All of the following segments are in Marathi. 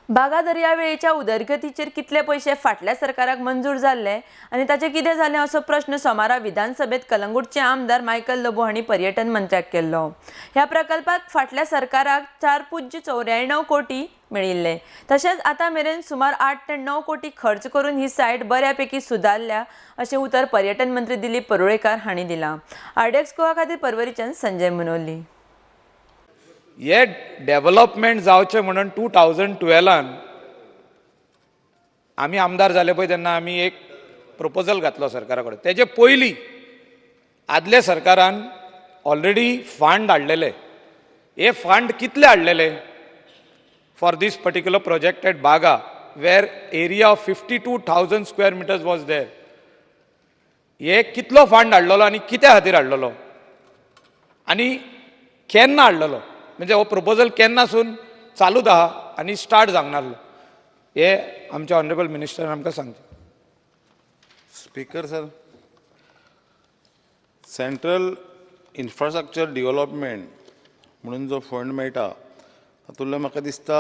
बागा दर्यावेळेच्या उदरगतीचेर कितले पैसे फाटल्या सरकाराक मंजूर जाल्ले आनी ताचे कितें जालें असो प्रश्न सोमारा विधानसभेत कलंगूटचे आमदार मायकल लोबो हांणी पर्यटन मंत्र्याक केल्लो। ह्या प्रकल्पाक फाटल्या सरकाराक 4.94 कोटी मेळिल्ले। तशेंच आतां मेरेन सुमार 8 ते 9 कोटी खर्च करून ही सायट बऱ्यापैकी सुदारल्या अशें उतर पर्यटन मंत्री दिलीप परुळेकर हांणी दिलां। आरडीएक्स गोवा खातीर परवरीच्यान संजय मुनोली। हे डेव्हलपमेंट जावचें म्हणून 2012 आमी आमदार जाले पळय तेन्ना आमी एक प्रपोजल घातलो सरकारा कडेन। तेजे पयलीं आदले सरकारान ऑलरेडी फंड हाडलेले। हे फंड कितले हाडलेले for this particular project at Baga where area of 52,000 square metres was there. हे कितलो फंड हाडलेलो आनी कित्या खातीर हाडलेलो आनी केन्ना हाडलेलो, म्हणजे हो प्रपोजल केन्नासून चालूच आहा आनी स्टार्ट जावंक नासलो, हे आमचे ऑनरेबल मिनिस्टरान आमकां सांगता। Speaker sir, central infrastructure development म्हणून जो फंड मेळटा तातूंतलो म्हाका दिसता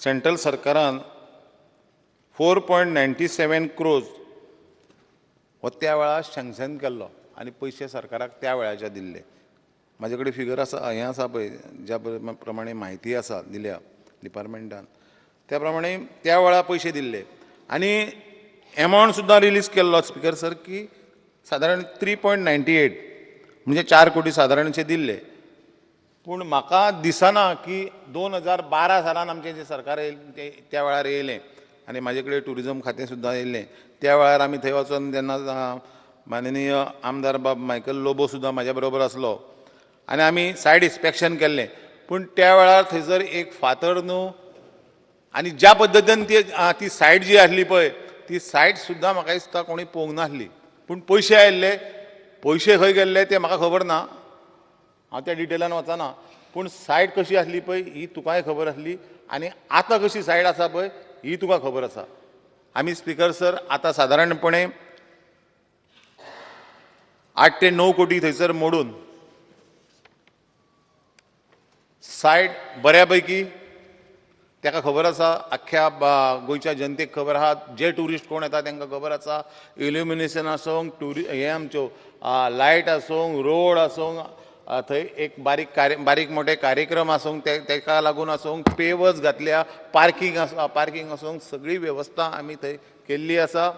सेंट्रल सरकारान 4.97 crores हो त्या वेळार सँक्शन केल्लो आनी पयशे सरकाराक त्या वेळाचे दिल्ले। म्हाजे कडेन फिगर आसा, हें आसा पळय, ज्या प्रमाणे म्हायती आसा दिल्या डिपार्टमेंटान त्या प्रमाणे त्या वेळार पयशे दिल्ले आनी एमावंट सुद्दां रिलीज केल्लो स्पीकर सर की सादारण 3.98 म्हणजे 4 कोटी सादारणशे दिल्ले। पूण म्हाका दिसना की 2012 सालान आमचें जें सरकार येयलें त्या वेळार येयलें आनी म्हाजे कडेन टुरिजम खातें सुद्दां येयलें, त्या वेळार आमी थंय वचून जेन्ना माननीय आमदार बाब मायकल लोबो सुद्दां म्हाज्या बरोबर आसलो आनी आमी सायड इन्स्पेक्शन केल्लें। पूण त्या वेळार थंयसर एक फातर न्हू आनी ज्या पद्दतीन ती सायट जी आसली पळय ती सायट सुद्दां म्हाका दिसता कोणी पळोवंक नासली। पूण पयशे आयिल्ले, पयशे खंय गेल्ले ते म्हाका खबर ना, हांव त्या डिटेलान वचना। पूण सायट कशी आसली पळय ही तुकांय खबर आसली आनी आतां कशी सायट आसा पळय ही तुका खबर आसा। आमी स्पीकर सर आतां सादारणपणे 8 ते 9 कोटी थंयसर मोडून सायट बऱ्यापैकी ताका खबर आसा, अख्ख्या गोंयच्या जनतेक खबर आहा, जे ट्युरिस्ट कोण येता तांकां खबर आसा, इल्युमिनेशन आसूंक, हे आमच्यो लायट आसूंक, रोड आसूंक, थंय एक बारीक मोठे कार्यक्रम आसूंक ताका लागून आसूंक, पेवर्स घातल्या, पार्किंग आसूंक सगळी वेवस्था आमी थंय केल्ली आसा।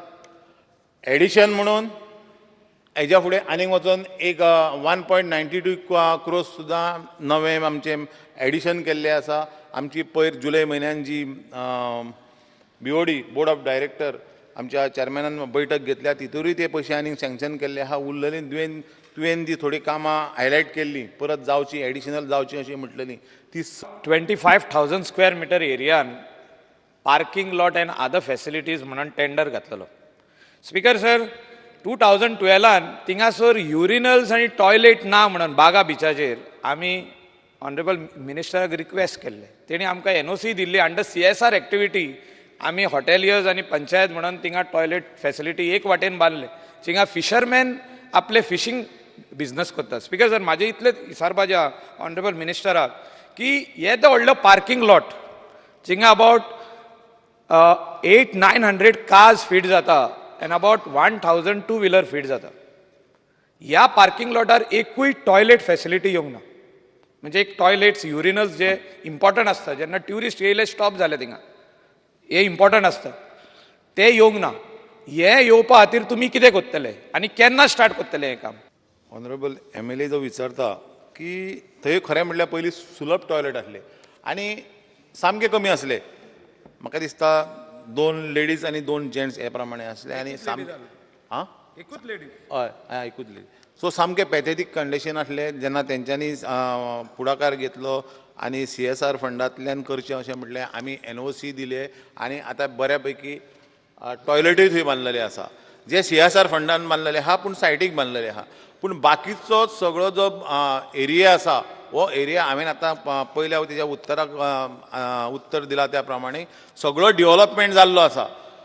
एडिशन म्हणून हेज्या फुडें आनीक वचून एक 1.92 crores सुद्दां नवें आमचें एडिशन केल्लें आसा। आमची पयर जुलय म्हयन्यान जी BOD बोर्ड ऑफ डायरेक्टर आमच्या चॅरमॅनान बैठक घेतल्या तितूरूय ते पयशे आनीक सँक्शन केल्ले आहा। उरलेलीं तुवें ती थोडी कामां हायलायट केल्ली परत जावची, एडिशनल जावची अशी म्हटलेली ती 25,000 स्क्वेअर मिटर एरियान parking lot and other facilities म्हणून टेंडर घातलेलो। स्पीकर सर, 2012 थिंगासर युरिनल्स आनी टॉयलेट ना म्हणून बागा बिचाचेर आमी ऑनरेबल मिनिस्टराक रिक्वेस्ट केल्ले। तेणी आमकां NOC Delhi under CSR activity. आमी हॉटेलियर्स आनी पंचायत म्हणून थिंगा टॉयलेट फॅसिलिटी एक वाटेन बांदले। थिंगा फिशरमॅन आपले फिशींग बिझनस करतात। स्पीकर सर, म्हाजें इतलें विचारपाचें आहा ऑनरेबल मिनिस्टराक की हे तो व्हडलो पार्किंग लॉट थिंगा अबावट 800-900 कार्स फीट जाता end about 1,000 two wheeler feet जाता। ह्या पार्किंग लॉटार एकूय टॉयलेट फॅसिलिटी येवंक ना। म्हणजे एक टॉयलेट्स, युरिनल्स जे इम्पॉर्टंट आसता जेन्ना ट्युरिस्ट येयले स्टॉप जाले थिंगा, हे इम्पॉर्टंट आसता ते येवंक ना। हे येवपा खातीर तुमी कितें करतले आनी केन्ना स्टार्ट करतले हें काम? ऑनरेबल MLA जो विचारता की थंय खरें म्हणल्यार पयलीं सुलभ टॉयलेट आसले आनी सामके कमी आसले। म्हाका दिसता 2 लेडीज आनी 2 जेंट्स हे प्रमाणे आसले आनी एकूच लेडीज हय एकूच लेडीज। सो सामके पॅथेटीक कंडिशन आसले। जेन्ना तेंच्यांनी पुढाकार घेतलो आनी CSR फंडांतल्यान करचें अशें म्हटलें, आमी NOC दिले आनी आतां बऱ्यापैकी टॉयलेटूय थंय बांदलेले आसा, जे CSR फंडान बांदलेले आहा पूण सायटीक बांदलेले आहा। पूण बाकीचो सगळो जो एरिया आसा हो एरिया हांवें आतां पयल्या तेच्या उत्तर दिला त्या प्रमाणे सगळो डेव्हलपमेंट जाल्लो आसा।